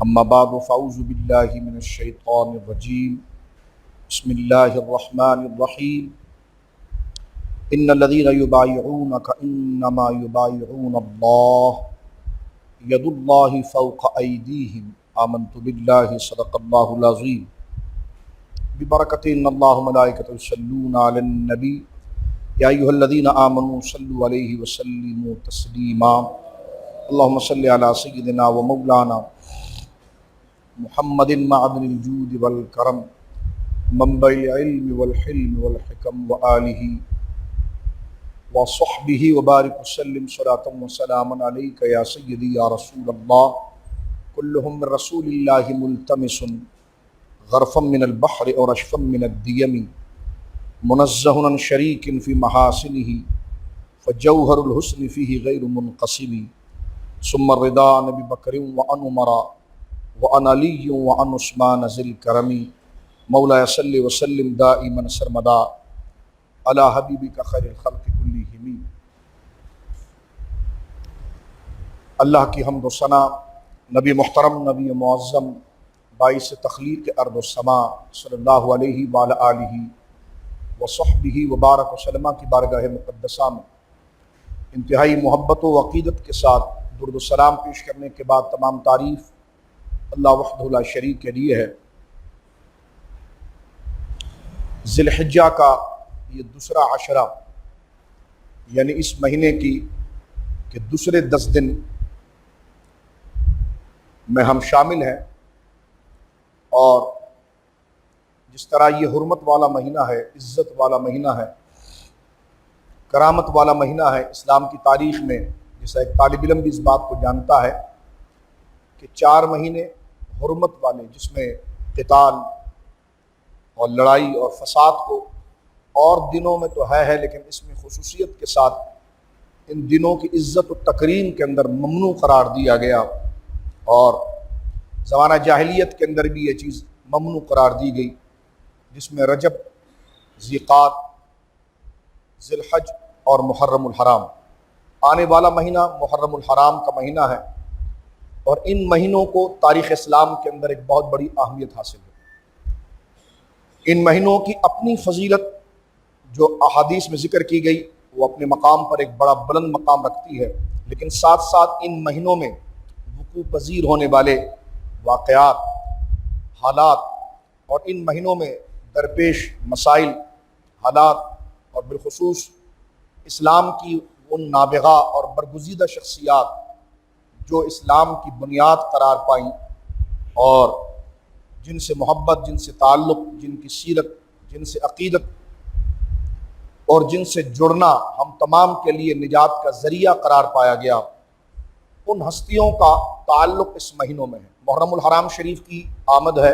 اما بعد فاعوذ باللہ من الشیطان الرجیم بسم اللہ الرحمن الرحیم ان الذین یبایعونک انما یبایعون اللہ ید اللہ فوق ایدیہم آمنت باللہ صدق اللہ العظیم ببرکۃ ان اللہ ملائکۃ یصلون علی النبی یا ایھا الذین آمنوا صلوا علیہ وسلموا تسلیما اللہم صل علی سیدنا و مولانا محمد معدن الجود والکرم منبع العلم والحلم والحکم وآلہ وصحبہ وبارک وسلم صلاۃ وسلاما علیک یا سیدی یا رسول اللہ کلہم من رسول اللہ ملتمس غرفا من البحر اور اشفا من الدیم منزہ عن شریک فی محاسنہ فجوہر الحسن فیہ غیر منقسم ثم الرضا عن ابی بکر وعن عمر وعن علی وعن عثمان ذی الکرم مولا صلی وسلم دائما سرمدا علی حبیبک خیر الخلق کلہم۔ اللہ کی حمد و ثنا، نبی محترم، نبی معظم، باعث تخلیق ارض و سما صلی اللہ علیہ وعلی آلہ وصحبہ وبارک وسلم کی بارگاہ مقدسہ میں انتہائی محبت و عقیدت کے ساتھ درود و سلام پیش کرنے کے بعد تمام تعریف اللہ وحدہ لا شریک کے لیے ہے۔ ذی الحجہ کا یہ دوسرا عشرہ یعنی اس مہینے کی کہ دوسرے 10 دن میں ہم شامل ہیں، اور جس طرح یہ حرمت والا مہینہ ہے، عزت والا مہینہ ہے، کرامت والا مہینہ ہے اسلام کی تاریخ میں، جیسا ایک طالب علم بھی اس بات کو جانتا ہے کہ 4 مہینے حرمت والے جس میں قتال اور لڑائی اور فساد کو اور دنوں میں تو ہے لیکن اس میں خصوصیت کے ساتھ ان دنوں کی عزت و تکریم کے اندر ممنوع قرار دیا گیا، اور زمانہ جاہلیت کے اندر بھی یہ چیز ممنوع قرار دی گئی، جس میں رجب، ذیقعد، ذی الحج اور محرم الحرام۔ آنے والا مہینہ محرم الحرام کا مہینہ ہے، اور ان مہینوں کو تاریخ اسلام کے اندر ایک بہت بڑی اہمیت حاصل ہے۔ ان مہینوں کی اپنی فضیلت جو احادیث میں ذکر کی گئی وہ اپنے مقام پر ایک بڑا بلند مقام رکھتی ہے، لیکن ساتھ ساتھ ان مہینوں میں وقوع پذیر ہونے والے واقعات، حالات، اور ان مہینوں میں درپیش مسائل، حالات، اور بالخصوص اسلام کی ان نابغہ اور برگزیدہ شخصیات جو اسلام کی بنیاد قرار پائیں اور جن سے محبت، جن سے تعلق، جن کی سیرت، جن سے عقیدت اور جن سے جڑنا ہم تمام کے لیے نجات کا ذریعہ قرار پایا گیا، ان ہستیوں کا تعلق اس مہینوں میں ہے۔ محرم الحرام شریف کی آمد ہے،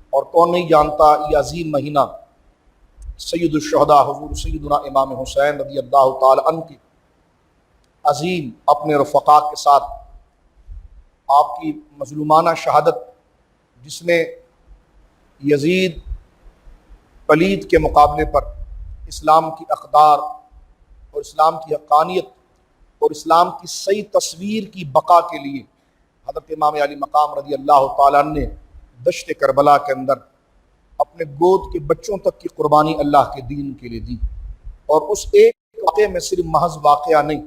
اور کون نہیں جانتا یہ عظیم مہینہ سید الشہداء حضور سیدنا امام حسین رضی اللہ تعالی عنہ کی عظیم اپنے رفقاء کے ساتھ آپ کی مظلومانہ شہادت، جس نے یزید پلید کے مقابلے پر اسلام کی اقدار اور اسلام کی حقانیت اور اسلام کی صحیح تصویر کی بقا کے لیے حضرت امام علی مقام رضی اللہ تعالیٰ عنہ نے دشت کربلا کے اندر اپنے گود کے بچوں تک کی قربانی اللہ کے دین کے لیے دی، اور اس ایک واقعے میں صرف محض واقعہ نہیں،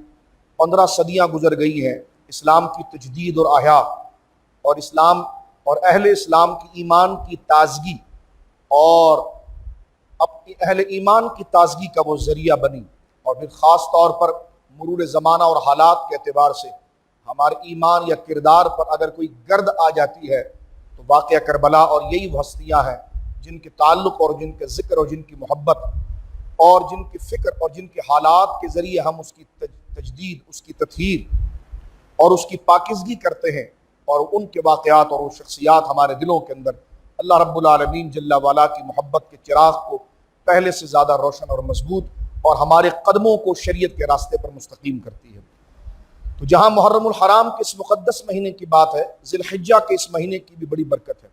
15 صدیاں گزر گئی ہیں اسلام کی تجدید اور احیاء، اور اسلام اور اہل اسلام کی ایمان کی تازگی اور اپنی اہل ایمان کی تازگی کا وہ ذریعہ بنی، اور پھر خاص طور پر مرور زمانہ اور حالات کے اعتبار سے ہمارے ایمان یا کردار پر اگر کوئی گرد آ جاتی ہے تو واقعہ کربلا اور یہی وہ ہستیاں ہیں جن کے تعلق اور جن کے ذکر اور جن کی محبت اور جن کی فکر اور جن کے حالات کے ذریعے ہم اس کی تجدید، اس کی تطہیر اور اس کی پاکیزگی کرتے ہیں، اور ان کے واقعات اور وہ شخصیات ہمارے دلوں کے اندر اللہ رب العالمین جل وعلا کی محبت کے چراغ کو پہلے سے زیادہ روشن اور مضبوط اور ہمارے قدموں کو شریعت کے راستے پر مستقیم کرتی ہے۔ تو جہاں محرم الحرام کے اس مقدس مہینے کی بات ہے، ذی الحجہ کے اس مہینے کی بھی بڑی برکت ہے۔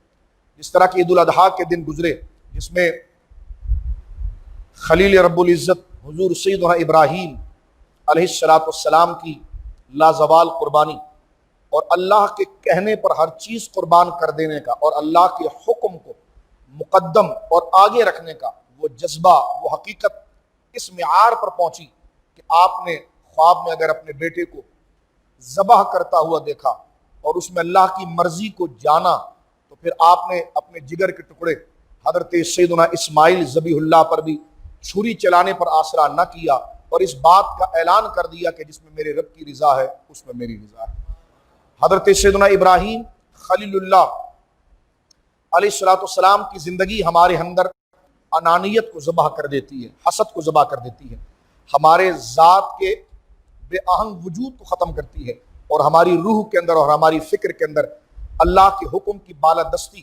جس طرح کہ عید الاضحیٰ کے دن گزرے، جس میں خلیل رب العزت حضور سیدنا ابراہیم علیہ السلام کی لازوال قربانی اور اللہ کے کہنے پر ہر چیز قربان کر دینے کا اور اللہ کے حکم کو مقدم اور آگے رکھنے کا وہ جذبہ، وہ حقیقت اس معیار پر پہنچی کہ آپ نے خواب میں اگر اپنے بیٹے کو ذبح کرتا ہوا دیکھا اور اس میں اللہ کی مرضی کو جانا، تو پھر آپ نے اپنے جگر کے ٹکڑے حضرت سیدنا اسماعیل ذبیح اللہ پر بھی چھری چلانے پر آسرا نہ کیا اور اس بات کا اعلان کر دیا کہ جس میں میرے رب کی رضا ہے اس میں میری رضا ہے۔ حضرت سیدنا ابراہیم خلیل اللہ علیہ السلام کی زندگی ہمارے اندر انانیت کو ذبح کر دیتی ہے، حسد کو ذبح کر دیتی ہے، ہمارے ذات کے بے آہنگ وجود کو ختم کرتی ہے اور ہماری روح کے اندر اور ہماری فکر کے اندر اللہ کے حکم کی بالادستی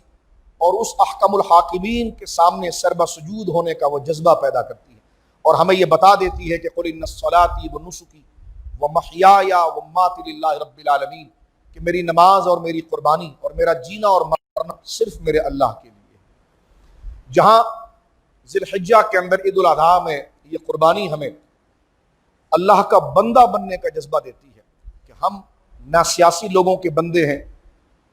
اور اس احکم الحاکمین کے سامنے سربہ سجود ہونے کا وہ جذبہ پیدا کرتی ہے، اور ہمیں یہ بتا دیتی ہے کہ قل ان صلاتی و نسکی و محیای و مماتی للہ رب العالمین، کہ میری نماز اور میری قربانی اور میرا جینا اور مرنا صرف میرے اللہ کے لیے۔ جہاں ذی الحجہ کے اندر عید الاضحیٰ میں یہ قربانی ہمیں اللہ کا بندہ بننے کا جذبہ دیتی ہے کہ ہم نہ سیاسی لوگوں کے بندے ہیں،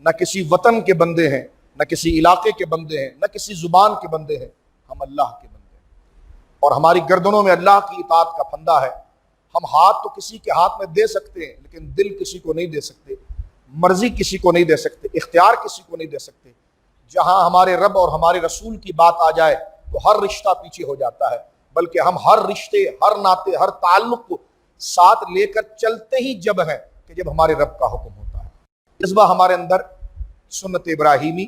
نہ کسی وطن کے بندے ہیں، نہ کسی علاقے کے بندے ہیں، نہ کسی زبان کے بندے ہیں، ہم اللہ کے بندے ہیں اور ہماری گردنوں میں اللہ کی اطاعت کا پھندا ہے۔ ہم ہاتھ تو کسی کے ہاتھ میں دے سکتے ہیں لیکن دل کسی کو نہیں دے سکتے، مرضی کسی کو نہیں دے سکتے، اختیار کسی کو نہیں دے سکتے۔ جہاں ہمارے رب اور ہمارے رسول کی بات آ جائے تو ہر رشتہ پیچھے ہو جاتا ہے، بلکہ ہم ہر رشتے، ہر ناطے، ہر تعلق کو ساتھ لے کر چلتے ہی جب ہیں کہ جب ہمارے رب کا حکم ہوتا ہے۔ جذبہ ہمارے اندر سنت ابراہیمی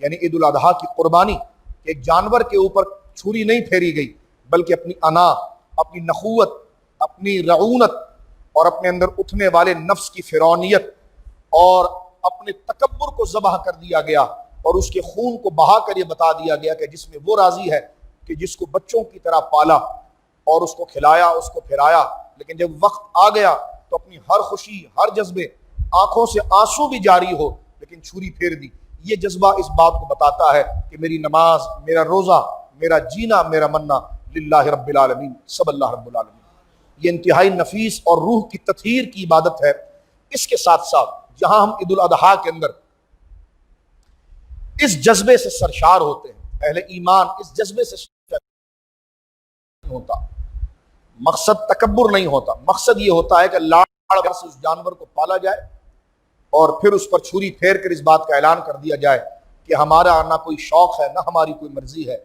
یعنی عید الاضحیٰ کی قربانی، ایک جانور کے اوپر چھری نہیں پھیری گئی بلکہ اپنی انا، اپنی نخوت، اپنی رعونت اور اپنے اندر اٹھنے والے نفس کی فرعونیت اور اپنے تکبر کو ذبح کر دیا گیا اور اس کے خون کو بہا کر یہ بتا دیا گیا کہ جس میں وہ راضی ہے کہ جس کو بچوں کی طرح پالا اور اس کو کھلایا، اس کو پھرایا، لیکن جب وقت آ گیا تو اپنی ہر خوشی، ہر جذبے، آنکھوں سے آنسو بھی جاری ہو لیکن چھری پھیر دی۔ یہ جذبہ اس بات کو بتاتا ہے کہ میری نماز، میرا روزہ، میرا جینا، میرا مرنا للہ رب العالمین، سب اللہ رب العالمین۔ یہ انتہائی نفیس اور روح کی تطہیر کی عبادت ہے۔ اس کے ساتھ ساتھ جہاں ہم عید الاضحیٰ کے اندر اس جذبے سے سرشار ہوتے ہیں، اہل ایمان اس جذبے سے نہیں ہوتا، مقصد تکبر نہیں ہوتا، مقصد یہ ہوتا ہے کہ لاڑ سے اس جانور کو پالا جائے اور پھر اس پر چھری پھیر کر اس بات کا اعلان کر دیا جائے کہ ہمارا نہ کوئی شوق ہے، نہ ہماری کوئی مرضی ہے،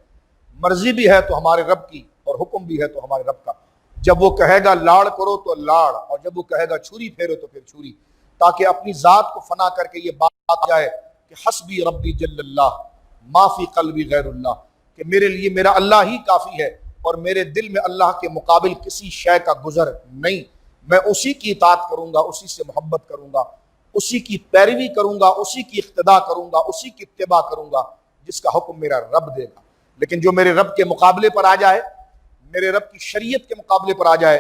مرضی بھی ہے تو ہمارے رب کی اور حکم بھی ہے تو ہمارے رب کا۔ جب وہ کہے گا لاڑ کرو تو لاڑ، اور جب وہ کہے گا چھری پھیرو تو پھر چھری، تاکہ اپنی ذات کو فنا کر کے یہ بات آ جائے کہ حسبی ربی جل اللہ ما فی قلبی غیر اللہ، کہ میرے لیے میرا اللہ ہی کافی ہے اور میرے دل میں اللہ کے مقابل کسی شے کا گزر نہیں، میں اسی کی اطاعت کروں گا، اسی سے محبت کروں گا، اسی کی پیروی کروں گا، اسی کی اقتداء کروں گا، اسی کی اتباع کروں گا جس کا حکم میرا رب دے گا۔ لیکن جو میرے رب کے مقابلے پر آ جائے، میرے رب کی شریعت کے مقابلے پر آ جائے،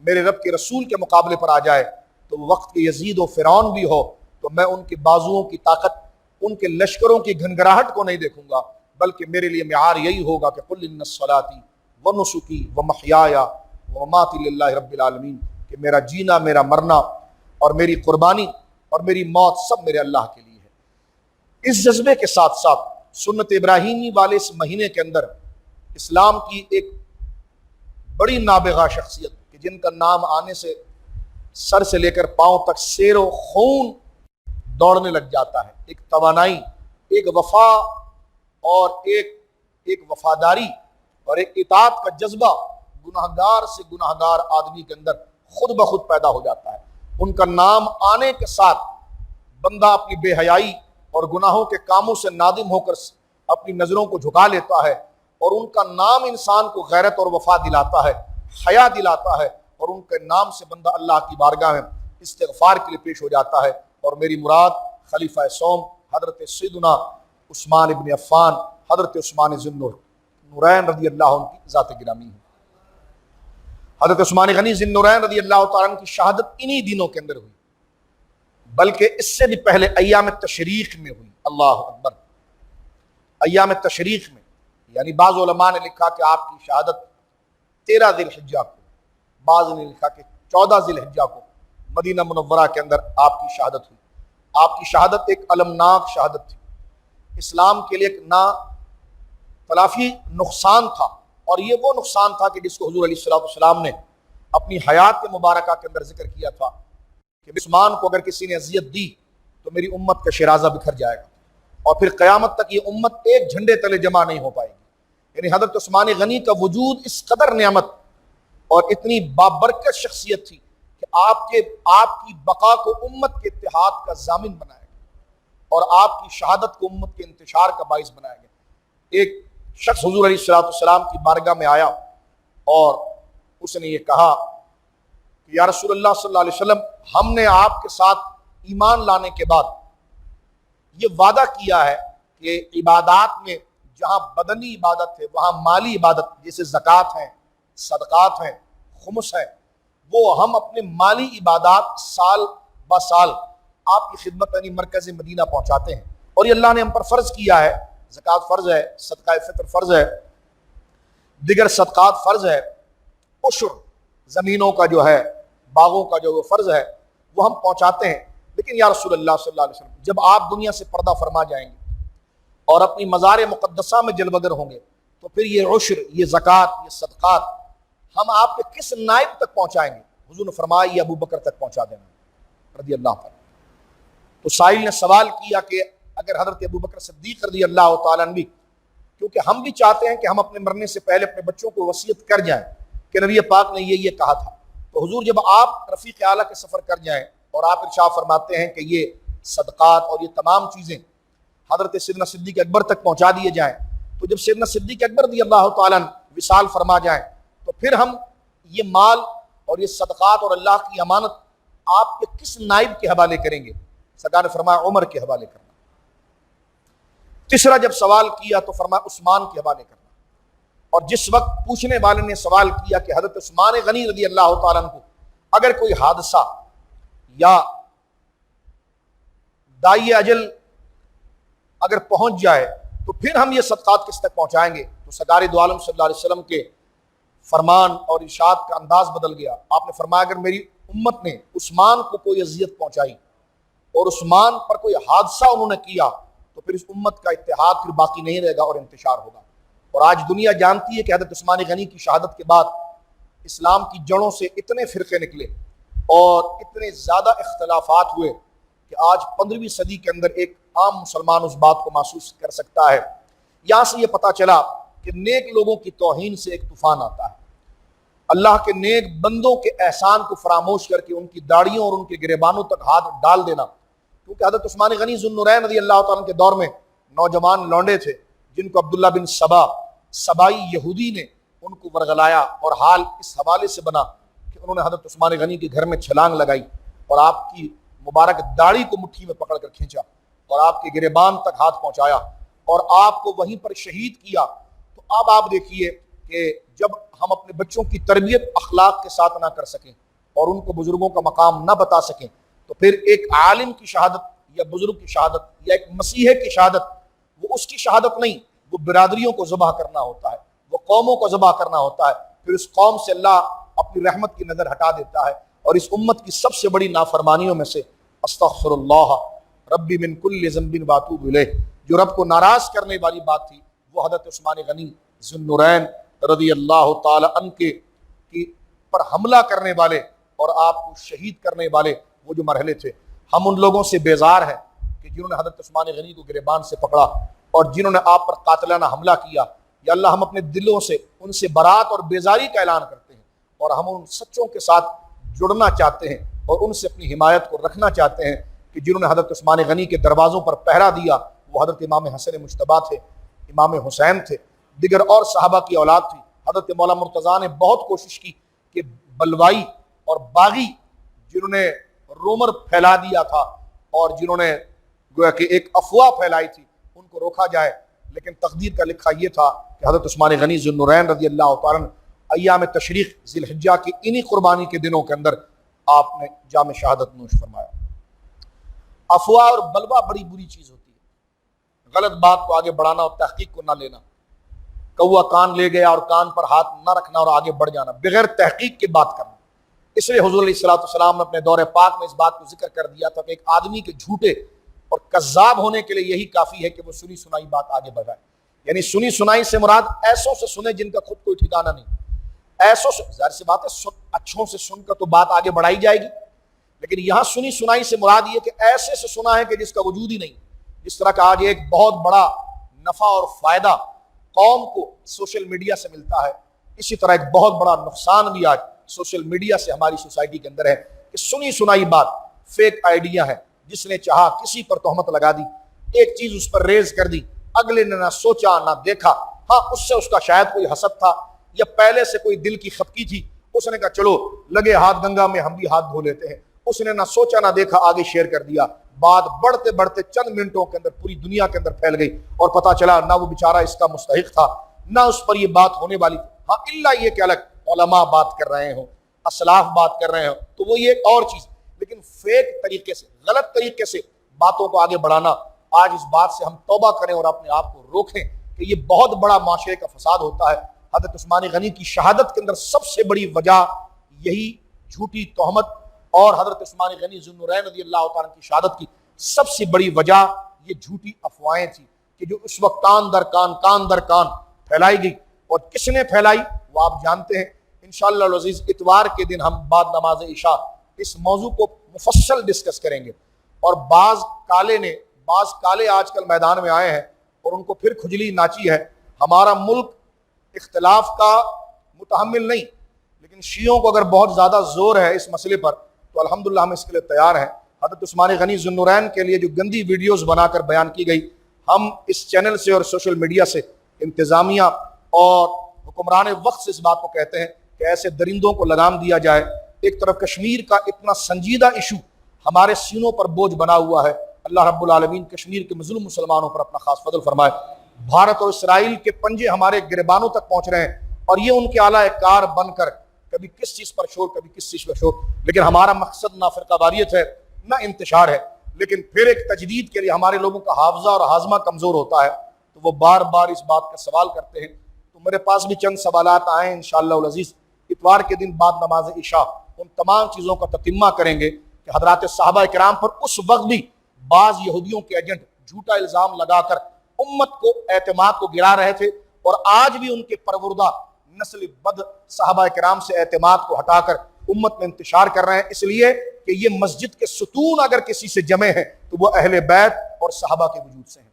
میرے رب کے رسول کے مقابلے پر آ جائے، تو وقت کے یزید و فرعون بھی ہو تو میں ان کے بازوؤں کی طاقت، ان کے لشکروں کی گھنگراہٹ کو نہیں دیکھوں گا، بلکہ میرے لیے معیار یہی ہوگا کہ قل ان صلاتی و نسکی و محیای و مماتی للہ رب العالمین، کہ میرا جینا، میرا مرنا اور میری قربانی اور میری موت سب میرے اللہ کے لیے ہے۔ اس جذبے کے ساتھ ساتھ سنت ابراہیمی والے اس مہینے کے اندر اسلام کی ایک بڑی نابغہ شخصیت کہ جن کا نام آنے سے سر سے لے کر پاؤں تک سیر و خون دوڑنے لگ جاتا ہے، ایک توانائی، ایک وفا اور ایک وفاداری اور ایک اطاعت کا جذبہ گناہگار سے گناہگار آدمی کے اندر خود بخود پیدا ہو جاتا ہے۔ ان کا نام آنے کے ساتھ بندہ اپنی بے حیائی اور گناہوں کے کاموں سے نادم ہو کر اپنی نظروں کو جھکا لیتا ہے، اور ان کا نام انسان کو غیرت اور وفا دلاتا ہے، حیا دلاتا ہے، اور ان کے نام سے بندہ اللہ کی بارگاہ میں استغفار کے لیے پیش ہو جاتا ہے۔ اور میری مراد خلیفہ سوم حضرت سیدنا عثمان ابن عفان، حضرت عثمان ذی النورین رضی اللہ عنہ کی ذات گرامی ہے۔ حضرت عثمان غنی ذی النورین رضی اللہ تعالیٰ عنہ کی شہادت انہی دنوں کے اندر ہوئی، بلکہ اس سے بھی پہلے ایام تشریق میں ہوئی۔ اللہ اکبر! ایام تشریق میں، یعنی بعض علماء نے لکھا کہ آپ کی شہادت 13 ذی الحجہ کو، بعض نے لکھا کہ 14 ذی الحجہ کو مدینہ منورہ کے اندر آپ کی شہادت ہوئی۔ آپ کی شہادت ایک المناک شہادت تھی، اسلام کے لیے ایک نا تلافی نقصان تھا، اور یہ وہ نقصان تھا کہ جس کو حضور علیہ السلام نے اپنی حیات مبارکہ کے اندر ذکر کیا تھا کہ عثمان کو اگر کسی نے اذیت دی تو میری امت کا شیرازہ بکھر جائے گا، اور پھر قیامت تک یہ امت ایک جھنڈے تلے جمع نہیں ہو پائے گی۔ یعنی حضرت عثمان غنی کا وجود اس قدر نعمت اور اتنی بابرکت شخصیت تھی کہ آپ کی بقا کو امت کے اتحاد کا ضامن بنایا گیا، اور آپ کی شہادت کو امت کے انتشار کا باعث بنایا گیا۔ ایک شخص حضور علیہ السلام کی بارگاہ میں آیا اور اس نے یہ کہا کہ یا رسول اللہ صلی اللہ علیہ وسلم، ہم نے آپ کے ساتھ ایمان لانے کے بعد یہ وعدہ کیا ہے کہ عبادات میں جہاں بدنی عبادت ہے وہاں مالی عبادت جیسے زکوٰۃ ہیں، صدقات ہیں، خمس ہے، وہ ہم اپنے مالی عبادات سال با سال آپ کی خدمت یعنی مرکز مدینہ پہنچاتے ہیں، اور یہ اللہ نے ہم پر فرض کیا ہے۔ زکوٰۃ فرض ہے، صدقہ فطر فرض ہے، دیگر صدقات فرض ہے، عشر زمینوں کا جو ہے، باغوں کا جو فرض ہے وہ ہم پہنچاتے ہیں۔ لیکن یا رسول اللہ صلی اللہ علیہ وسلم، جب آپ دنیا سے پردہ فرما جائیں گے اور اپنی مزار مقدسہ میں جلوگر ہوں گے تو پھر یہ عشر، یہ زکوٰۃ، یہ صدقات ہم آپ کے کس نائب تک پہنچائیں گے؟ حضور نے فرمایا یہ ابو بکر تک پہنچا دینا رضی اللہ عنہ۔ تو سائل نے سوال کیا کہ اگر حضرت ابو بکر صدیق رضی اللہ تعالیٰ عنہ بھی، کیونکہ ہم بھی چاہتے ہیں کہ ہم اپنے مرنے سے پہلے اپنے بچوں کو وصیت کر جائیں کہ نبی پاک نے یہ کہا تھا، تو حضور جب آپ رفیق اعلیٰ کے سفر کر جائیں اور آپ ارشاد فرماتے ہیں کہ یہ صدقات اور یہ تمام چیزیں حضرت سیدنا صدیق اکبر تک پہنچا دیے جائیں، تو جب سیدنا صدیق اکبر رضی اللہ تعالیٰ عنہ وصال فرما جائیں تو پھر ہم یہ مال اور یہ صدقات اور اللہ کی امانت آپ کے کس نائب کے حوالے کریں گے؟ سرکار نے فرمایا عمر کے حوالے کرنا۔ تیسرا جب سوال کیا تو فرمایا عثمان کے حوالے کرنا، اور جس وقت پوچھنے والے نے سوال کیا کہ حضرت عثمان غنی رضی اللہ تعالیٰ عنہ کو اگر کوئی حادثہ یا دائی اجل اگر پہنچ جائے تو پھر ہم یہ صدقات کس تک پہنچائیں گے؟ تو سرکار دو عالم صلی اللہ علیہ وسلم کے فرمان اور ارشاد کا انداز بدل گیا۔ آپ نے فرمایا اگر میری امت نے عثمان کو کوئی اذیت پہنچائی اور عثمان پر کوئی حادثہ انہوں نے کیا تو پھر اس امت کا اتحاد پھر باقی نہیں رہے گا اور انتشار ہوگا۔ اور آج دنیا جانتی ہے کہ حضرت عثمان غنی کی شہادت کے بعد اسلام کی جڑوں سے اتنے فرقے نکلے اور اتنے زیادہ اختلافات ہوئے کہ آج 15ویں صدی کے اندر ایک عام مسلمان اس بات کو محسوس کر سکتا ہے۔ یہاں سے یہ پتہ چلا کہ نیک لوگوں کی توہین سے ایک طوفان آتا ہے۔ اللہ کے نیک بندوں کے احسان کو فراموش کر کے ان کی داڑھیوں اور ان کے گریبانوں تک ہاتھ ڈال دینا، کیونکہ حضرت عثمان غنی ذو النورین رضی اللہ تعالیٰ کے دور میں نوجوان لونڈے تھے جن کو عبداللہ بن سبائی یہودی نے ان کو ورغلایا، اور حال اس حوالے سے بنا کہ انہوں نے حضرت عثمان غنی کے گھر میں چھلانگ لگائی اور آپ کی مبارک داڑھی کو مٹھی میں پکڑ کر کھینچا اور آپ کے گریبان تک ہاتھ پہنچایا اور آپ کو وہیں پر شہید کیا۔ تو اب آپ دیکھیے کہ جب ہم اپنے بچوں کی تربیت اخلاق کے ساتھ نہ کر سکیں اور ان کو بزرگوں کا مقام نہ بتا سکیں تو پھر ایک عالم کی شہادت یا بزرگ کی شہادت یا ایک مسیحی کی شہادت وہ اس کی شہادت نہیں، وہ برادریوں کو ذبح کرنا ہوتا ہے، وہ قوموں کو ذبح کرنا ہوتا ہے، پھر اس قوم سے اللہ اپنی رحمت کی نظر ہٹا دیتا ہے۔ اور اس امت کی سب سے بڑی نافرمانیوں میں سے استغفر اللہ ربی من کل ذنب واتوب الیہ، جو رب کو ناراض کرنے والی بات تھی، وہ حضرت عثمان غنی ذو النورین رضی اللہ تعالی عنہ کے پر حملہ کرنے والے اور آپ کو شہید کرنے والے وہ جو مرحلے تھے۔ ہم ان لوگوں سے بیزار ہیں کہ جنہوں نے حضرت عثمان غنی کو گریبان سے پکڑا اور جنہوں نے آپ پر قاتلانہ حملہ کیا۔ یا اللہ ہم اپنے دلوں سے ان سے برات اور بیزاری کا اعلان کرتے ہیں، اور ہم ان سچوں کے ساتھ جڑنا چاہتے ہیں اور ان سے اپنی حمایت کو رکھنا چاہتے ہیں کہ جنہوں نے حضرت عثمان غنی کے دروازوں پر پہرا دیا۔ وہ حضرت امام حسن مجتبیٰ تھے، امام حسین تھے، دیگر اور صحابہ کی اولاد تھی۔ حضرت مولا مرتضیٰ نے بہت کوشش کی کہ بلوائی اور باغی جنہوں نے رومر پھیلا دیا تھا اور جنہوں نے گویا کہ ایک افواہ پھیلائی تھی ان کو روکا جائے، لیکن تقدیر کا لکھا یہ تھا کہ حضرت عثمان غنی ذو النورین رضی اللہ تعالیٰ عنہ ایام تشریق ذی الحجہ کی انہی قربانی کے دنوں کے اندر آپ نے جام شہادت نوش فرمایا۔ افواہ اور بلوا بڑی بری چیز ہوتی ہے، غلط بات کو آگے بڑھانا اور تحقیق کو نہ لینا۔ کوا کان لے گیا اور کان پر ہاتھ نہ رکھنا اور آگے بڑھ جانا، بغیر تحقیق کے بات کرنا۔ اس لیے حضور علیہ الصلوۃ والسلام نے اپنے دور پاک میں اس بات کو ذکر کر دیا تھا کہ ایک آدمی کے جھوٹے اور کذاب ہونے کے لیے یہی کافی ہے کہ وہ سنی سنائی بات آگے بڑھائے. یعنی سنی سنائی سے مراد ایسوں سے سنے جن کا خود کوئی ٹھکانہ نہیں. ایسوں سے ظاہر سی بات ہے اچھوں سے سن کر تو بات آگے بڑھائی جائے گی، لیکن یہاں سنی سنائی سے مراد یہ کہ ایسے سے سنا ہے کہ جس کا وجود ہی نہیں. جس طرح کا آج ایک بہت بڑا نفع اور فائدہ قوم کو سوشل میڈیا سے ملتا ہے، اسی طرح ایک بہت بڑا نقصان بھی آج سوشل میڈیا سے ہماری سوسائٹی کے اندر ہے کہ سنی سنائی بات فیک آئیڈیا ہے. جس نے چاہا کسی پر تہمت لگا دی، ایک چیز اس پر ریز کر دی، اگلے نے نہ سوچا نہ دیکھا. ہاں اس سے اس کا شاید کوئی حسد تھا یا پہلے سے کوئی دل کی خفگی تھی، اس نے کہا چلو لگے ہاتھ گنگا میں ہم بھی ہاتھ دھو لیتے ہیں. اس نے نہ سوچا نہ دیکھا، آگے شیئر کر دیا. بات بڑھتے بڑھتے چند منٹوں کے اندر پوری دنیا کے اندر پھیل گئی اور پتا چلا نہ وہ بیچارہ اس کا مستحق تھا، نہ اس پر یہ بات ہونے والی تھی. ہاں الا یہ کہ الگ علماء بات کر رہے ہوں، اسلاف بات کر رہے ہوں تو وہ یہ ایک اور چیز. لیکن فیک طریقے سے، غلط طریقے سے باتوں کو آگے بڑھانا، آج اس بات سے ہم توبہ کریں اور اپنے آپ کو روکیں کہ یہ بہت بڑا معاشرے کا فساد ہوتا ہے. حضرت عثمان غنی کی شہادت کے اندر سب سے بڑی وجہ یہی جھوٹی تہمت، اور حضرت عثمان غنی ذو النورین رضی اللہ تعالیٰ کی شہادت کی سب سے بڑی وجہ یہ جھوٹی افواہیں تھی کہ جو اس وقت کان در کان پھیلائی گئی. اور کس نے پھیلائی وہ آپ جانتے ہیں. انشاءاللہ العزیز اتوار کے دن ہم بعد نماز عشاء اس موضوع کو مفصل ڈسکس کریں گے. اور بعض کالے آج کل میدان میں آئے ہیں اور ان کو پھر کھجلی ناچی ہے. ہمارا ملک اختلاف کا متحمل نہیں، لیکن شیعوں کو اگر بہت زیادہ زور ہے اس مسئلے پر تو الحمدللہ ہم اس کے لیے تیار ہیں. حضرت عثمان غنی ذو النورین کے لیے جو گندی ویڈیوز بنا کر بیان کی گئی، ہم اس چینل سے اور سوشل میڈیا سے انتظامیہ اور حکمران وقت سے اس بات کو کہتے ہیں کہ ایسے درندوں کو لگام دیا جائے. ایک طرف کشمیر کا اتنا سنجیدہ ایشو ہمارے سینوں پر بوجھ بنا ہوا ہے. اللہ رب العالمین کشمیر کے مظلوم مسلمانوں پر اپنا خاص فضل فرمائے. بھارت اور اسرائیل کے پنجے ہمارے گریبانوں تک پہنچ رہے ہیں اور یہ ان کے اعلیٰ کار بن کر کبھی کس چیز پر شور، کبھی کس چیز پر شور. لیکن ہمارا مقصد نہ فرقہ واریت ہے نہ انتشار ہے. لیکن پھر ایک تجدید کے لیے ہمارے لوگوں کا حافظہ اور ہاضمہ کمزور ہوتا ہے تو وہ بار بار اس بات کا سوال کرتے ہیں. تو میرے پاس بھی چند سوالات آئے ہیں. انشاءاللہ العزیز اتوار کے دن بعد نماز عشاء ان تمام چیزوں کا تتمہ کریں گے کہ حضرات صحابہ کرام پر اس وقت بھی بعض یہودیوں کے ایجنٹ جھوٹا الزام لگا کر امت کو اعتماد کو گرا رہے تھے، اور آج بھی ان کے پروردہ نسل بد صحابہ کرام سے اعتماد کو ہٹا کر امت میں انتشار کر رہے ہیں. اس لیے کہ یہ مسجد کے ستون اگر کسی سے جمع ہیں تو وہ اہل بیت اور صحابہ کے وجود سے ہیں.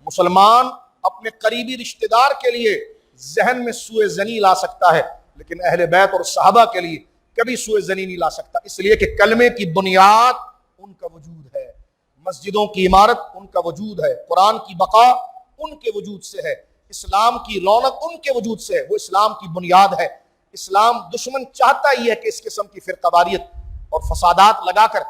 مسلمان اپنے قریبی رشتہ دار کے لیے ذہن میں سوء ظنی لا سکتا ہے، لیکن اہل بیت اور صحابہ کے لیے کبھی سوء ظنی نہیں لا سکتا. اس لیے کہ کلمے کی بنیاد ان کا وجود ہے، مسجدوں کی عمارت ان کا وجود ہے، قرآن کی بقا ان کے وجود سے ہے، اسلام کی رونق ان کے وجود سے ہے. وہ اسلام کی بنیاد ہے. اسلام دشمن چاہتا ہی ہے کہ اس قسم کی فرقہ واریت اور فسادات لگا کر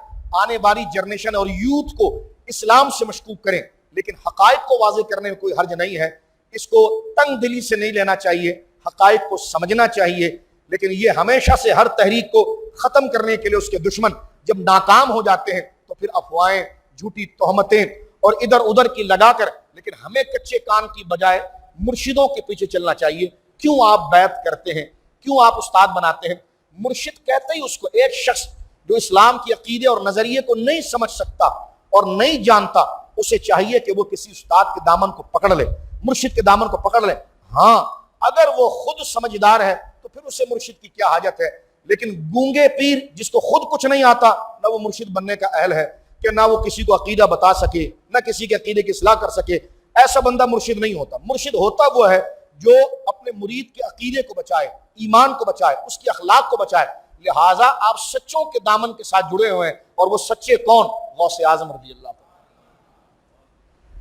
آنے والی جنریشن اور یوتھ کو اسلام سے مشکوک کریں، لیکن حقائق کو واضح کرنے میں کوئی حرج نہیں ہے. اس کو تنگ دلی سے نہیں لینا چاہیے، حقائق کو سمجھنا چاہیے. لیکن یہ ہمیشہ سے ہر تحریک کو ختم کرنے کے لیے اس کے دشمن جب ناکام ہو جاتے ہیں تو پھر افواہیں، جھوٹی تہمتیں اور ادھر ادھر کی لگا کر، لیکن ہمیں کچے کان کی بجائے مرشدوں کے پیچھے چلنا چاہیے. کیوں آپ بیعت کرتے ہیں؟ کیوں آپ استاد بناتے ہیں؟ مرشد کہتے ہی اس کو ایک شخص جو اسلام کی عقیدے اور نظریے کو نہیں سمجھ سکتا اور نہیں جانتا، اسے چاہیے کہ وہ کسی استاد کے دامن کو پکڑ لے، مرشد کے دامن کو پکڑ لے. ہاں اگر وہ خود سمجھدار ہے تو پھر اسے مرشد کی کیا حاجت ہے. لیکن گونگے پیر جس کو خود کچھ نہیں آتا، نہ وہ مرشد بننے کا اہل ہے کہ نہ وہ کسی کو عقیدہ بتا سکے، نہ کسی کے عقیدے کی اصلاح کر سکے، ایسا بندہ مرشد نہیں ہوتا. مرشد ہوتا وہ ہے جو اپنے مرید کے عقیدے کو بچائے، ایمان کو بچائے، اس کی اخلاق کو بچائے. لہٰذا آپ سچوں کے دامن کے ساتھ جڑے ہوئے ہیں، اور وہ سچے کون؟ غوث اعظم رضی اللہ عنہ.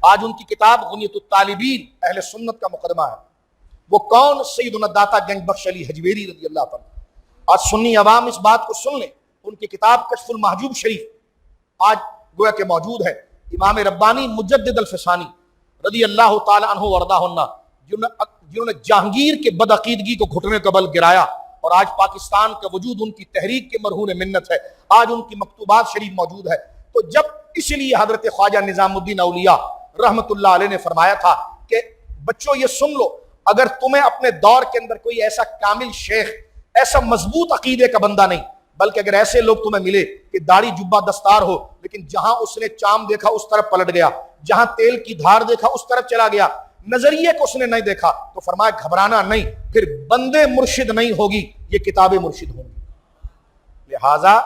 آج ان کی کتاب غنیۃ الطالبین اہل سنت کا مقدمہ ہے. وہ کون؟ سیدنا داتا گنج بخش علی حجویری رضی اللہ عنہ. آج سنی عوام اس بات کو سن لیں. ان کی کتاب کشف المحجوب شریف آج گویا کہ موجود ہے. امام ربانی مجدد الفسانی رضی اللہ تعالی عنہ وردہ عنہ، جنہوں نے جہانگیر کے بدعقیدگی کو گھٹنے کا بل گرایا، اور آج پاکستان کا وجود ان کی تحریک کے مرہون منت ہے. آج ان کی مکتوبات شریف موجود ہے. تو جب اس لیے حضرت خواجہ نظام الدین اولیاء رحمت اللہ علیہ نے فرمایا تھا کہ بچوں یہ سن لو، اگر تمہیں اپنے دور کے اندر کوئی ایسا کامل شیخ، ایسا مضبوط عقیدے کا بندہ نہیں، بلکہ اگر ایسے لوگ تمہیں ملے کہ داڑھی جبہ دستار ہو لیکن جہاں اس نے چام دیکھا اس طرف پلٹ گیا، جہاں تیل کی دھار دیکھا اس طرف چلا گیا، نظریے کو اس نے نہیں دیکھا، تو فرمایا گھبرانا نہیں، پھر بندے مرشد نہیں ہوگی، یہ کتابیں مرشد ہوں گی۔ لہٰذا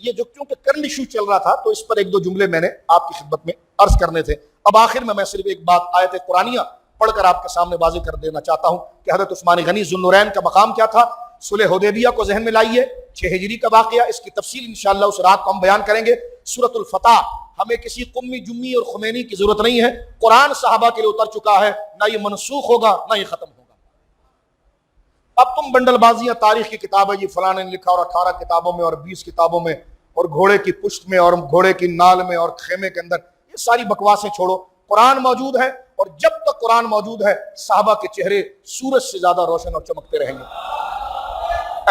یہ جو کیونکہ کرنٹ ایشو چل رہا تھا تو اس پر ایک دو جملے میں نے آپ کی خدمت میں عرض کرنے تھے۔ اب آخر میں صرف ایک بات آیت قرآنیہ پڑھ کر آپ کے سامنے واضح کر دینا چاہتا ہوں کہ حضرت عثمان غنی ذو النورین کا مقام کیا تھا۔ صلح حدیبیہ کو ذہن میں لائیے، 6 ہجری کا واقعہ، اس کی تفصیل انشاءاللہ اس رات کو ہم بیان کریں گے۔ سورۃ الفتح، ہمیں کسی قمی جمی اور خمینی کی ضرورت نہیں ہے، قرآن صحابہ کے لیے اتر چکا ہے، نہ یہ منسوخ ہوگا نہ یہ ختم ہوگا۔ اب تم بنڈل بازیاں تاریخ کی کتاب ہے، یہ فلاں نے لکھا، اور 18 کتابوں میں اور 20 کتابوں میں اور گھوڑے کی پشت میں اور گھوڑے کی نال میں اور خیمے کے اندر، یہ ساری بکواسیں چھوڑو۔ قرآن موجود ہے، اور جب تک قرآن موجود ہے صحابہ کے چہرے سورج سے زیادہ روشن اور چمکتے رہیں گے۔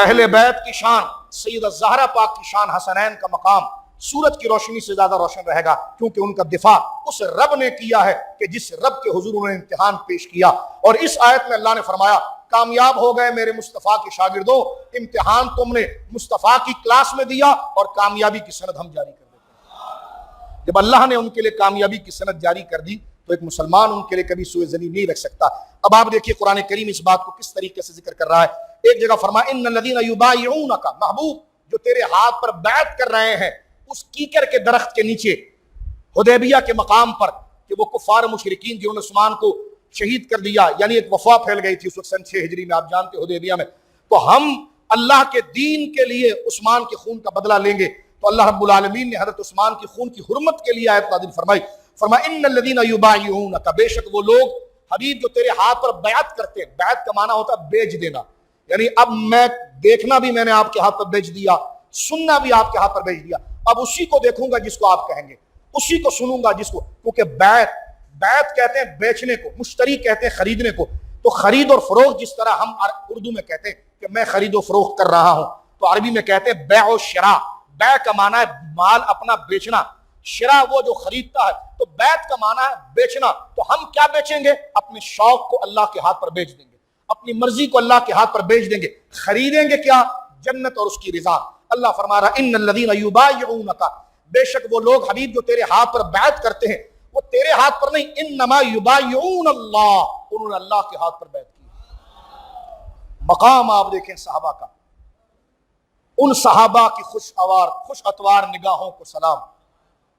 اہل بیت کی شان، سیدہ زہرا پاک کی شان، حسنین کا مقام سورج کی روشنی سے زیادہ روشن رہے گا، کیونکہ ان کا دفاع اس رب نے کیا ہے کہ جس رب کے حضور انہوں نے امتحان پیش کیا۔ اور اس آیت میں اللہ نے فرمایا کامیاب ہو گئے میرے مصطفیٰ کے شاگردوں، امتحان تم نے مصطفیٰ کی کلاس میں دیا اور کامیابی کی سند ہم جاری کر دیتے ہیں۔ جب اللہ نے ان کے لیے کامیابی کی سند جاری کر دی تو ایک مسلمان ان کے لیے کبھی سوء ظنی نہیں رکھ سکتا۔ اب آپ دیکھیے قرآن کریم اس بات کو کس طریقے سے ذکر کر رہا ہے۔ ایک جگہ فرمایا ان الذین یبایعونک، محبوب جو تیرے ہاتھ پر بیعت کر رہے ہیں اس کیکر کے درخت کے نیچے حدیبیہ کے مقام پر، کہ وہ کفار مشرکین جنہوں نے عثمان کو شہید کر دیا، یعنی ایک وفا پھیل گئی تھی اس وقت سن 6 ہجری میں، آپ جانتے حدیبیہ میں، تو ہم اللہ کے دین کے لیے عثمان کے خون کا بدلہ لیں گے۔ تو اللہ رب العالمین نے حضرت عثمان کی خون کی حرمت کے لیے آیت نازل فرمائی، فرمایا ان الذین یبایعونک، بے شک وہ لوگ حبیب جو تیرے ہاتھ پر بیعت کرتے ہیں، بیعت کا معنی ہوتا ہے بیچ دینا، یعنی اب میں دیکھنا بھی میں نے آپ کے ہاتھ پر بیچ دیا، سننا بھی آپ کے ہاتھ پر بیچ دیا، اب اسی کو دیکھوں گا جس کو آپ کہیں گے، اسی کو سنوں گا جس کو، کیونکہ بیعت کہتے ہیں بیچنے کو، مشتری کہتے ہیں خریدنے کو۔ تو خرید اور فروخت جس طرح ہم اردو میں کہتے ہیں کہ میں خرید و فروخت کر رہا ہوں، تو عربی میں کہتے ہیں بیع و شراء۔ بیع کا معنی ہے مال اپنا بیچنا، شراء وہ جو خریدتا ہے، تو بیعت کا معنی ہے بیچنا۔ تو ہم کیا بیچیں گے؟ اپنے شوق کو اللہ کے ہاتھ پر بیچ دیں گے، اپنی مرضی کو اللہ کے ہاتھ پر بیچ دیں گے۔ خریدیں گے کیا؟ جنت اور اس کی رضا۔ اللہ فرما رہا ان الذین یبایعونک، بے شک وہ لوگ حبیب جو تیرے ہاتھ پر بیعت کرتے ہیں، وہ تیرے ہاتھ پر نہیں، انما یبایعون اللہ، انہوں نے اللہ کے ہاتھ پر بیعت کی۔ مقام آپ دیکھیں صحابہ کا، ان صحابہ کی خوش اتوار نگاہوں کو سلام،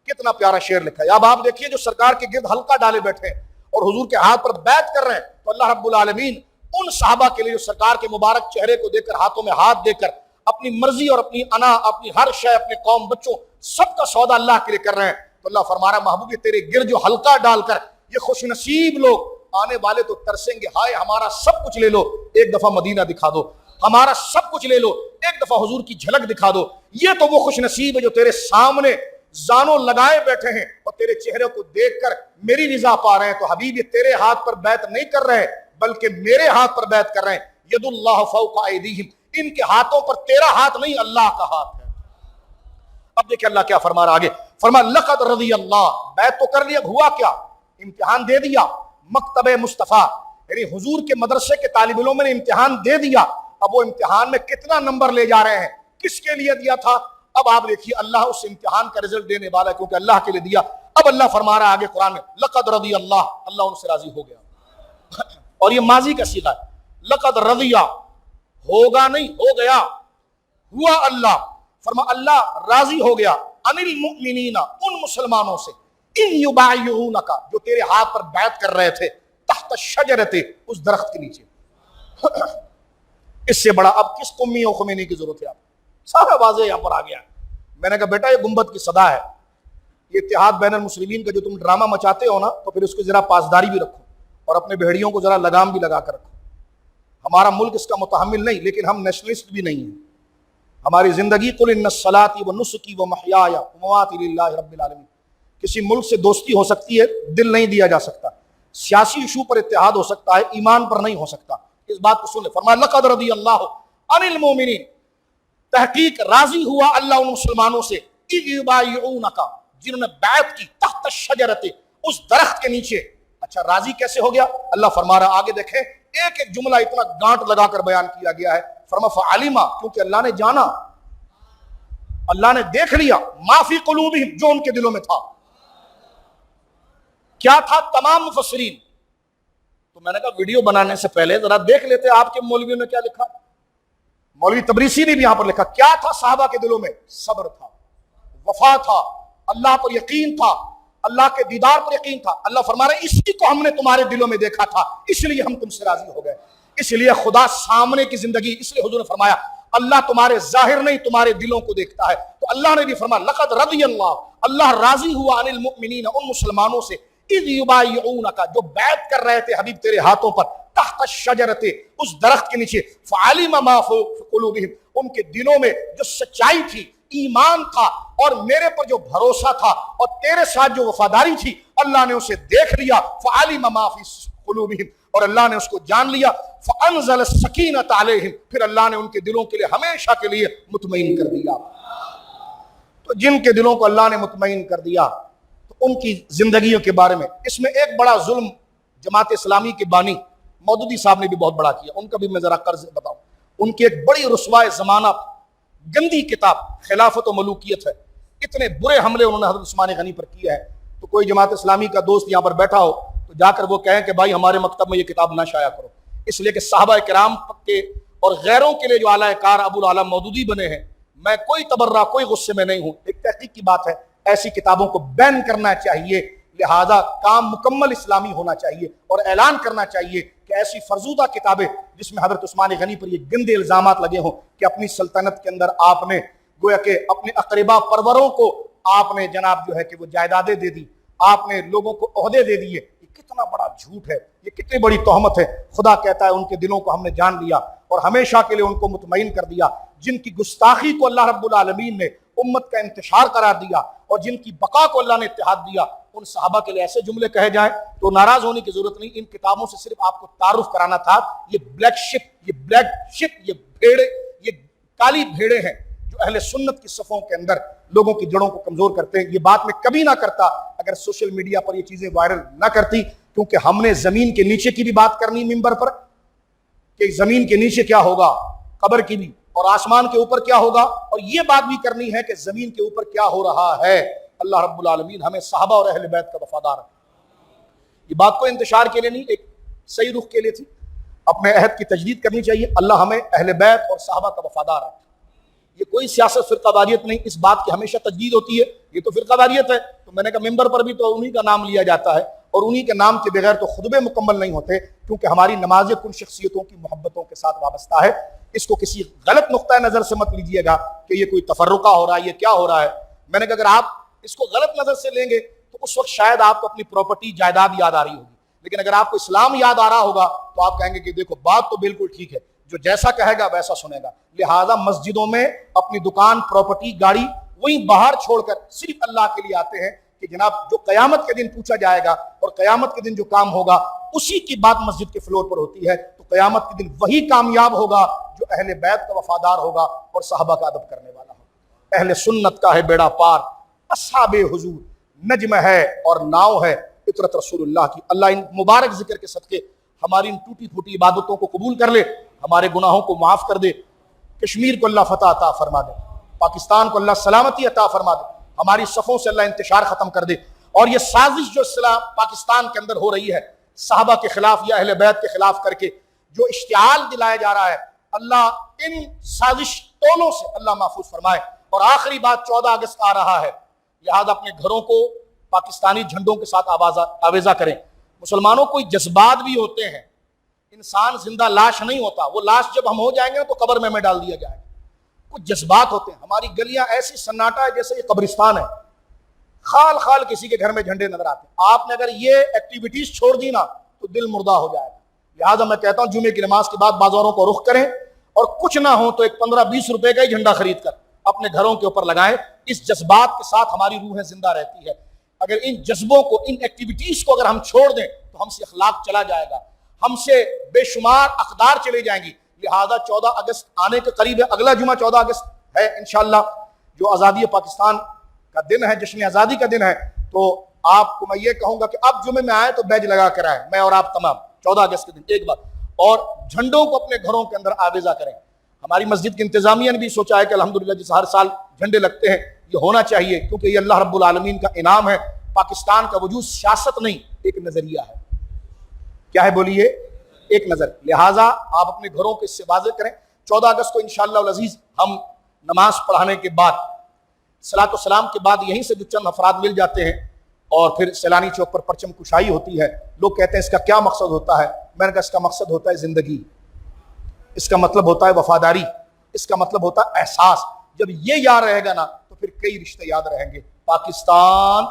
کتنا پیارا شعر لکھا ہے۔ اب آپ دیکھیے جو سرکار کے گرد حلقہ ڈالے بیٹھے ہیں اور حضور کے ہاتھ پر بیعت کر رہے ہیں، تو اللہ رب العالمین ان صحابہ کے لیے جو سرکار کے مبارک چہرے کو دیکھ کر، ہاتھوں میں ہاتھ دے کر اپنی مرضی اور اپنی انا، اپنی ہر شے، اپنے قوم بچوں سب کا سودا اللہ کے لیے کر رہے ہیں، تو اللہ فرما رہا ہے محبوب یہ تیرے گرد جو حلقہ ڈال کر یہ خوش نصیب لوگ آنے والے تو ترسیں گے، ہائے ہمارا سب کچھ لے لو، ایک دفعہ مدینہ دکھا دو، ہمارا سب کچھ لے لو، ایک دفعہ حضور کی جھلک دکھا دو۔ یہ تو وہ خوش نصیب ہے جو تیرے سامنے زانوں لگائے بیٹھے ہیں اور تیرے چہرے کو دیکھ کر میری رضا پا رہے ہیں۔ تو حبیب یہ تیرے ہاتھ پر بیعت نہیں کر رہے بلکہ میرے ہاتھ پر بیعت کر رہے ہیں۔ ید اللہ فوق ایدیہم، ان کے ہاتھوں پر تیرا ہاتھ نہیں اللہ کا ہاتھ ہے۔ اب دیکھیں اللہ کیا فرما رہا آگے، فرمایا لقد رضی اللہ، بیعت تو کر لیا، ہوا کیا؟ امتحان دے دیا۔ مکتب مصطفیٰ یعنی حضور کے مدرسے کے طالب علموں نے امتحان دے دیا، اب وہ امتحان میں کتنا نمبر لے جا رہے ہیں، کس کے لیے دیا تھا؟ اب آپ دیکھیے اللہ اس امتحان کا رزلٹ دینے والا ہے، کیونکہ اللہ کے لیے دیا۔ اب اللہ فرما رہا ہے آگے قرآن میں لقد رضی اللہ، اللہ ان سے راضی ہو گیا، اور یہ ماضی کا صیغہ ہے، لقد رضی، ہوگا نہیں، ہو گیا، ہوا اللہ، فرما اللہ راضی ہو گیا، عن المؤمنین، ان مسلمانوں سے، ان یبایعونک، جو تیرے ہاتھ پر بیعت کر رہے تھے، تحت الشجرۃ، اس درخت کے نیچے۔ اس سے بڑا اب کس قمی و خمینی کی ضرورت ہے؟ آپ سارا واضح یہاں پر آ گیا۔ میں نے کہا بیٹا یہ گنبد کی صدا ہے، یہ اتحاد بین المسلمین کا جو تم ڈرامہ مچاتے ہو نا، تو پھر اس کو ذرا پاسداری بھی رکھو اور اپنے بھیڑیوں کو ذرا لگام بھی لگا کر رکھو۔ ہمارا ملک اس کا متحمل نہیں، لیکن ہم نیشنلسٹ بھی نہیں ہیں۔ ہماری زندگی قل ان الصلاۃ ونسکی ومحیایا ومماتی للہ رب العالمین، کسی ملک سے دوستی ہو سکتی ہے، دل نہیں دیا جا سکتا، سیاسی ایشو پر اتحاد ہو سکتا ہے، ایمان پر نہیں ہو سکتا۔ اس بات کو سن لے، فرمایا لقد رضی اللہ عن المؤمنین، تحقیق راضی ہوا اللہ ان مسلمانوں سے، اذ یبایعونک، جنہوں نے بیعت کی، تحت الشجرۃ، اس درخت کے نیچے۔ اچھا راضی کیسے ہو گیا؟ اللہ فرما رہا آگے دیکھیں، ایک ایک جملہ اتنا گانٹ لگا کر بیان کیا گیا ہے۔ فرما فعلما، کیونکہ اللہ نے جانا، اللہ نے دیکھ لیا ما فی قلوبہم، جو ان کے دلوں میں تھا۔ کیا تھا؟ تمام مفسرین، تو میں نے کہا ویڈیو بنانے سے پہلے ذرا دیکھ لیتے آپ کے مولویوں نے کیا لکھا۔ مولوی تبریسی نے بھی یہاں پر لکھا کیا تھا صحابہ کے دلوں میں؟ صبر تھا، وفا تھا، اللہ پر یقین تھا، اللہ کے دیدار پر یقین تھا۔ اللہ فرما رہے اسی کو ہم نے تمہارے دلوں میں دیکھا تھا، اس لیے ہم تم سے راضی ہو گئے۔ اس لیے خدا سامنے کی زندگی، اس لیے حضور نے فرمایا اللہ تمہارے ظاہر نہیں تمہارے دلوں کو دیکھتا ہے۔ تو اللہ نے بھی فرمایا لقد رضی اللہ، اللہ راضی ہوا عن المؤمنین، ان مسلمانوں سے، اذ یبایعونک، جو بیعت کر رہے تھے حبیب تیرے ہاتھوں پر، تحت الشجرۃ، اس درخت کے نیچے، فعلم ما فی قلوبہم، ان کے دلوں میں جو سچائی تھی، ایمان تھا، اور میرے پر جو بھروسہ تھا، اور تیرے ساتھ جو وفاداری تھی، اللہ نے اسے دیکھ لیا۔ فعلم ما فی قلوبہم، اور اللہ نے اس کو جان لیا۔ فانزل السکینۃ علیہم، پھر اللہ نے ان کے دلوں کے لیے ہمیشہ کے لیے مطمئن کر دیا۔ تو جن کے دلوں کو اللہ نے مطمئن کر دیا، تو ان کی زندگیوں کے بارے میں، اس میں ایک بڑا ظلم جماعت اسلامی کے بانی مودودی صاحب نے بھی بہت بڑا کیا، ان کا بھی میں ذرا قرض بتاؤں۔ ان کی ایک بڑی رسوائے زمانہ گندی کتاب خلافت و ملوکیت ہے، اتنے برے حملے انہوں نے حضرت عثمان غنی پر کیا ہے۔ تو کوئی جماعت اسلامی کا دوست یہاں پر بیٹھا ہو تو جا کر وہ کہیں کہ بھائی ہمارے مکتب میں یہ کتاب نہ شائع کرو، اس لیے کہ صحابہ کرام کے اور غیروں کے لیے جو اعلیٰ کار ابو العالی مودودی بنے ہیں، میں کوئی تبرہ، کوئی غصے میں نہیں ہوں، ایک تحقیق کی بات ہے، ایسی کتابوں کو بین کرنا چاہیے، لہذا کام مکمل اسلامی ہونا چاہیے، اور اعلان کرنا چاہیے کہ ایسی فرزودہ کتابیں جس میں حضرت عثمان غنی پر یہ گندے الزامات لگے ہوں کہ اپنی سلطنت کے اندر آپ نے گویا کہ اپنے اقربا پروروں کو آپ نے جناب جو ہے کہ وہ جائیدادیں دے دی، آپ نے لوگوں کو عہدے دے دیے، یہ کتنا بڑا جھوٹ ہے، یہ کتنی بڑی تہمت ہے۔ خدا کہتا ہے ان کے دلوں کو ہم نے جان لیا اور ہمیشہ کے لیے ان کو مطمئن کر دیا۔ جن کی گستاخی کو اللہ رب العالمین نے امت کا انتشار قرار دیا اور جن کی بقا کو اللہ نے اتحاد دیا، ان صحابہ کے لیے ایسے جملے کہے جائیں تو ناراض ہونے کی ضرورت نہیں۔ ان کتابوں سے صرف آپ کو تعارف کرانا تھا، یہ بلیک شپ، یہ بھیڑے، یہ کالی بھیڑے ہیں جو اہل سنت کی صفوں کے اندر لوگوں کی جڑوں کو کمزور کرتے ہیں۔ یہ بات میں کبھی نہ کرتا اگر سوشل میڈیا پر یہ چیزیں وائرل نہ کرتی، کیونکہ ہم نے زمین کے نیچے کی بھی بات کرنی ممبر پر کہ زمین کے نیچے کیا ہوگا، قبر کی بھی، اور آسمان کے اوپر کیا ہوگا، اور یہ بات بھی کرنی ہے کہ زمین کے اوپر کیا ہو رہا ہے۔ اللہ رب العالمین ہمیں صحابہ اور اہل بیت کا وفادار ہے۔ یہ بات کو انتشار کے لیے نہیں، ایک صحیح رخ کے لیے تھی، اپنے عہد کی تجدید کرنی چاہیے۔ اللہ ہمیں اہل بیت اور صحابہ کا وفادار ہے۔ یہ کوئی سیاست فرقہ واریت نہیں، اس بات کی ہمیشہ تجدید ہوتی ہے، یہ تو فرقہ واریت ہے۔ تو میں نے کہا ممبر پر بھی تو انہی کا نام لیا جاتا ہے، اور انہی کے نام کے بغیر تو خطبے مکمل نہیں ہوتے، کیونکہ ہماری نمازیں کن شخصیتوں کی محبتوں کے ساتھ وابستہ ہے۔ اس کو کسی غلط نقطہ نظر سے مت لیجئے گا کہ یہ کوئی تفرقہ ہو رہا ہے، یہ کیا ہو رہا ہے۔ میں نے کہا اگر آپ اس کو غلط نظر سے لیں گے تو اس وقت شاید آپ کو اپنی پراپرٹی جائیداد یاد آ رہی ہوگی، لیکن اگر آپ کو اسلام یاد آ رہا ہوگا تو آپ کہیں گے کہ دیکھو بات تو بالکل ٹھیک ہے، جو جیسا کہے گا ویسا سنے گا۔ لہٰذا مسجدوں میں اپنی دکان، پراپرٹی، گاڑی وہیں باہر چھوڑ کر صرف اللہ کے لیے آتے ہیں کہ جناب جو قیامت کے دن پوچھا جائے گا اور قیامت کے دن جو کام ہوگا اسی کی بات مسجد کے فلور پر ہوتی ہے، تو قیامت کے دن وہی کامیاب ہوگا جو اہل بیت کا وفادار ہوگا اور صحابہ کا ادب کرنے والا ہوگا۔ اہل سنت کا ہے بیڑا پار، اصحاب حضور نجم ہے اور ناؤ ہے فطرت رسول اللہ کی۔ اللہ ان مبارک ذکر کے صدقے ہماری ان ٹوٹی پھوٹی عبادتوں کو قبول کر لے، ہمارے گناہوں کو معاف کر دے، کشمیر کو اللہ فتح عطا فرما دے، پاکستان کو اللہ سلامتی عطا فرما دے، ہماری صفوں سے اللہ انتشار ختم کر دے، اور یہ سازش جو اسلام پاکستان کے اندر ہو رہی ہے صحابہ کے خلاف یا اہل بیت کے خلاف کر کے جو اشتعال دلایا جا رہا ہے، اللہ ان سازش ٹولوں سے اللہ محفوظ فرمائے۔ اور آخری بات، 14 اگست آ رہا ہے، لہذا اپنے گھروں کو پاکستانی جھنڈوں کے ساتھ آویزہ کریں۔ مسلمانوں کو جذبات بھی ہوتے ہیں، انسان زندہ لاش نہیں ہوتا، وہ لاش جب ہم ہو جائیں گے تو قبر میں ڈال دیا جائے گا۔ کچھ جذبات ہوتے ہیں، ہماری گلیاں ایسی سناٹا ہے جیسے یہ قبرستان ہے، خال خال کسی کے گھر میں جھنڈے نظر آتے ہیں۔ آپ نے اگر یہ ایکٹیویٹیز چھوڑ دی نا تو دل مردہ ہو جائے گا۔ لہٰذا میں کہتا ہوں جمعے کی نماز کے بعد بازاروں کو رخ کریں، اور کچھ نہ ہو تو ایک 15-20 روپے کا ہی جھنڈا خرید کر اپنے گھروں کے اوپر لگائیں۔ اس جذبات کے ساتھ ہماری روحیں زندہ رہتی ہے۔ اگر ان جذبوں کو، ان ایکٹیویٹیز کو اگر ہم چھوڑ دیں تو ہم سے اخلاق چلا جائے گا، ہم سے بے شمار اقدار چلے جائیں گی۔ لہذا 14 اگست آنے کے قریب ہے، اگلا جمعہ 14 اگست ہے انشاءاللہ، جو آزادی پاکستان کا دن ہے، جشن آزادی کا دن ہے۔ تو آپ کو میں یہ کہوں گا کہ اب جمعے میں آئے تو بیج لگا کر آئے، میں اور آپ تمام 14 اگست کے دن ایک بار، اور جھنڈوں کو اپنے گھروں کے اندر آویزہ کریں۔ ہماری مسجد کی انتظامیہ نے بھی سوچا ہے کہ الحمدللہ جس ہر سال جھنڈے لگتے ہیں یہ ہونا چاہیے، کیونکہ یہ اللہ رب العالمین کا انعام ہے۔ پاکستان کا وجود سیاست نہیں، ایک نظریہ ہے۔ کیا ہے بولیے؟ ایک نظر۔ لہٰذا آپ اپنے گھروں کو اس سے واضح کریں۔ 14 اگست کو انشاءاللہ العزیز ہم نماز پڑھانے کے بعد، صلاۃ و سلام کے بعد یہیں سے جو چند افراد مل جاتے ہیں اور پھر سیلانی چوک پر پرچم کشائی ہوتی ہے۔ لوگ کہتے ہیں اس کا کیا مقصد ہوتا ہے؟ میں نے کہا اس کا مقصد ہوتا ہے زندگی، اس کا مطلب ہوتا ہے وفاداری، اس کا مطلب ہوتا ہے احساس۔ جب یہ یاد رہے گا نا تو پھر کئی رشتے یاد رہیں گے۔ پاکستان